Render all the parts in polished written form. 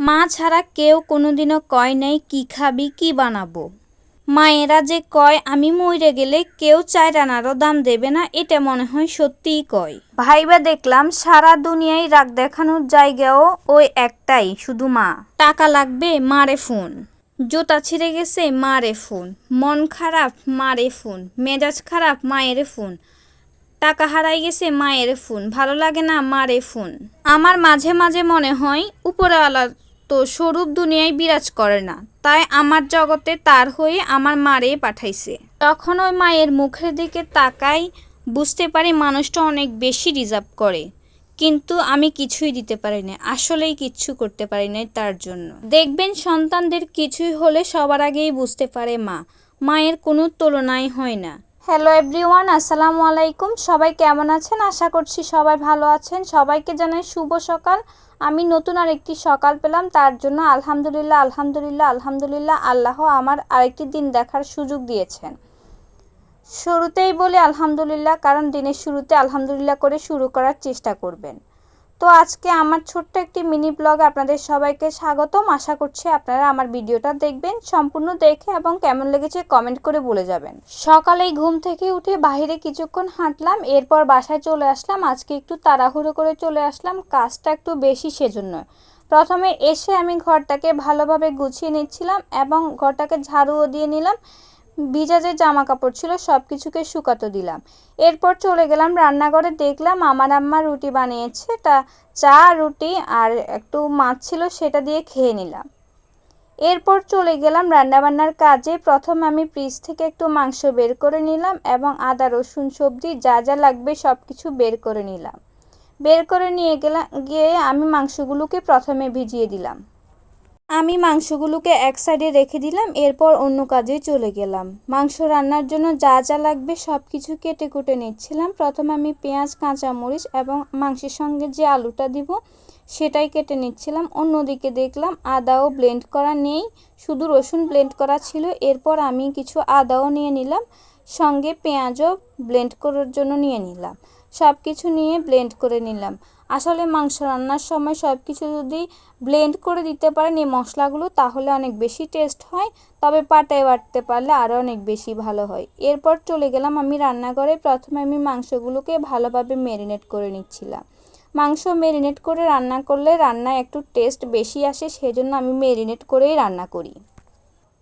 মা ছাড়া কেউ কোনোদিনও কয় নাই কি খাবি কি বানাবো। মায়েরা যে কয় আমি মইরে গেলে কেউ চায় রানারও দাম দেবে না, এটা মনে হয় সত্যিই কয়। ভাইবা দেখলাম সারা দুনিয়ায় রাগ দেখানোর জায়গাও ওই একটাই, শুধু মা। টাকা লাগবে মারে ফোন, জুতা ছিঁড়ে গেছে মারে ফোন, মন খারাপ মারে ফোন, মেজাজ খারাপ মায়ের ফোন, টাকা হারাই গেছে মায়ের ফোন, ভালো লাগে না মারে ফোন। আমার মাঝে মাঝে মনে হয় উপরওয়ালা তো স্বরূপ দুনিয়ায় বিরাজ করে না, তাই আমার জগতে তার হয়ে আমার মারে পাঠাইছে। তখন ওই মায়ের মুখের দিকে তাকাই, বুঝতে পারি মানুষটা অনেক বেশি রিজার্ভ করে, কিন্তু আমি কিছুই দিতে পারি না, আসলেই কিচ্ছু করতে পারি না তার জন্য। দেখবেন সন্তানদের কিছুই হলে সবার আগেই বুঝতে পারে মা, মায়ের কোনো তুলনাই হয় না। হ্যালো এভরিওয়ান, আসসালামু আলাইকুম। সবাই কেমন আছেন? আশা করছি সবাই ভালো আছেন। সবাইকে জানাই শুভ সকাল। আমি নতুন আরেকটি সকাল পেলাম, তার জন্য আলহামদুলিল্লাহ আলহামদুলিল্লাহ আলহামদুলিল্লাহ। আল্লাহ আমার আরেকটি দিন দেখার সুযোগ দিয়েছেন। শুরুতেই বলি আলহামদুলিল্লাহ, কারণ দিনের শুরুতে আলহামদুলিল্লাহ করে শুরু করার চেষ্টা করবেন। তো আজকে আমার ছোট্ট একটি মিনি ব্লগ আপনাদের সবাইকে স্বাগতম। আশা করছি আপনারা আমার ভিডিওটা দেখবেন, সম্পূর্ণ দেখে এবং কেমন লেগেছে কমেন্ট করে বলে যাবেন। সকালেই ঘুম থেকে উঠে বাইরে কিছুক্ষণ হাঁটলাম, এরপর বাসায় চলে আসলাম। আজকে একটু তাড়াহুড়ো করে চলে আসলাম, কাজটা একটু বেশি সেজন্য। প্রথমে এসে আমি ঘরটাকে ভালোভাবে গুছিয়ে নিচ্ছিলাম এবং ঘরটাকে ঝাড়ুও দিয়ে নিলাম। ভিজা যে জামা কাপড় ছিল সব কিছুকে শুকাতে দিলাম। এরপর চলে গেলাম রান্নাঘরে, দেখলাম আমার আম্মা রুটি বানিয়েছে, তা চা রুটি আর একটু মাছ ছিল সেটা দিয়ে খেয়ে নিলাম। এরপর চলে গেলাম রান্নাবান্নার কাজে। প্রথম আমি ফ্রিজ থেকে একটু মাংস বের করে নিলাম এবং আদা রসুন সবজি যা যা লাগবে সব কিছু বের করে নিলাম। বের করে নিয়ে গিয়ে আমি মাংসগুলোকে প্রথমে ভিজিয়ে দিলাম। আমি মাংসগুলোকে এক সাইডে রেখে দিলাম, এরপর অন্য কাজে চলে গেলাম। মাংস রান্নার জন্য যা যা লাগবে সব কিছু কেটে কুটে নিচ্ছিলাম। প্রথমে আমি পেঁয়াজ, কাঁচামরিচ এবং মাংসের সঙ্গে যে আলুটা দিব সেটাই কেটে নিচ্ছিলাম। অন্যদিকে দেখলাম আদাও ব্লেন্ড করা নেই, শুধু রসুন ব্লেন্ড করা ছিল। এরপর আমি কিছু আদাও নিয়ে নিলাম, সঙ্গে পেঁয়াজও ব্লেন্ড করার জন্য নিয়ে নিলাম। সব কিছু নিয়ে ব্লেন্ড করে নিলাম। আসলে মাংস রান্নার সময় সব কিছু যদি ব্লেন্ড করে দিতে পারেন এই মশলাগুলো, তাহলে অনেক বেশি টেস্ট হয়, তবে পাটায় বাটতে পারলে আরও অনেক বেশি ভালো হয়। এরপর চলে গেলাম আমি রান্নাঘরে। প্রথমে আমি মাংসগুলোকে ভালোভাবে ম্যারিনেট করে নিচ্ছিলাম। মাংস ম্যারিনেট করে রান্না করলে রান্নায় একটু টেস্ট বেশি আসে, সেজন্য আমি ম্যারিনেট করেই রান্না করি।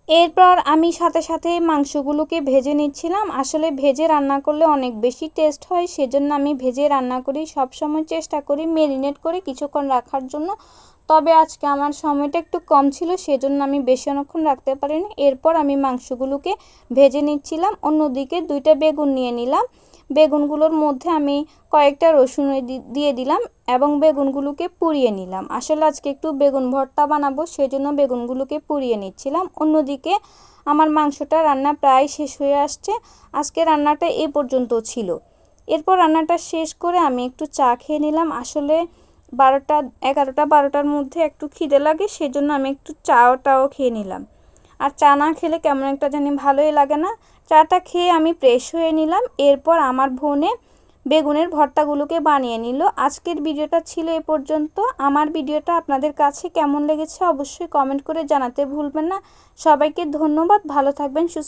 এরপর আমি সাথে সাথে মাংসগুলোকে ভেজে নিচ্ছিলাম। আসলে ভেজে রান্না করলে অনেক বেশি টেস্ট হয়, সেজন্য আমি ভেজে রান্না করি। সবসময় চেষ্টা করি ম্যারিনেট করে কিছুক্ষণ রাখার জন্য, তবে আজকে আমার সময়টা একটু কম ছিল, সেজন্য আমি বেশি অনেকক্ষণ রাখতে পারিনি। এরপর আমি মাংসগুলোকে ভেজে নিচ্ছিলাম। অন্যদিকে 2টা বেগুন নিয়ে নিলাম। বেগুনগুলোর মধ্যে আমি কয়েকটা রসুন দিয়ে দিলাম এবং বেগুনগুলোকে পুড়িয়ে নিলাম। আসলে আজকে একটু বেগুন ভর্তা বানাবো, সেজন্য বেগুনগুলোকে পুড়িয়ে নিচ্ছিলাম। অন্যদিকে আমার মাংসটা রান্না প্রায় শেষ হয়ে আসছে। আজকে রান্নাটা এই পর্যন্ত ছিল। এরপর রান্নাটা শেষ করে আমি একটু চা খেয়ে নিলাম। আসলে 11টা-12টার মধ্যে একটু খিদে লাগে, সেজন্য আমি একটু চাটাও খেয়ে নিলাম। আর চা না খেলে কেমন একটা জানি ভালোই লাগে না। চাটা খেয়ে আমি ফ্রেশ হয়ে নিলাম। এরপর আমার বোনে বেগুনের ভর্তাগুলোকে বানিয়ে নিল। আজকের ভিডিওটা ছিল এ পর্যন্ত। আমার ভিডিওটা আপনাদের কাছে কেমন লেগেছে অবশ্যই কমেন্ট করে জানাতে ভুলবেন না। সবাইকে ধন্যবাদ, ভালো থাকবেন, সুস্থ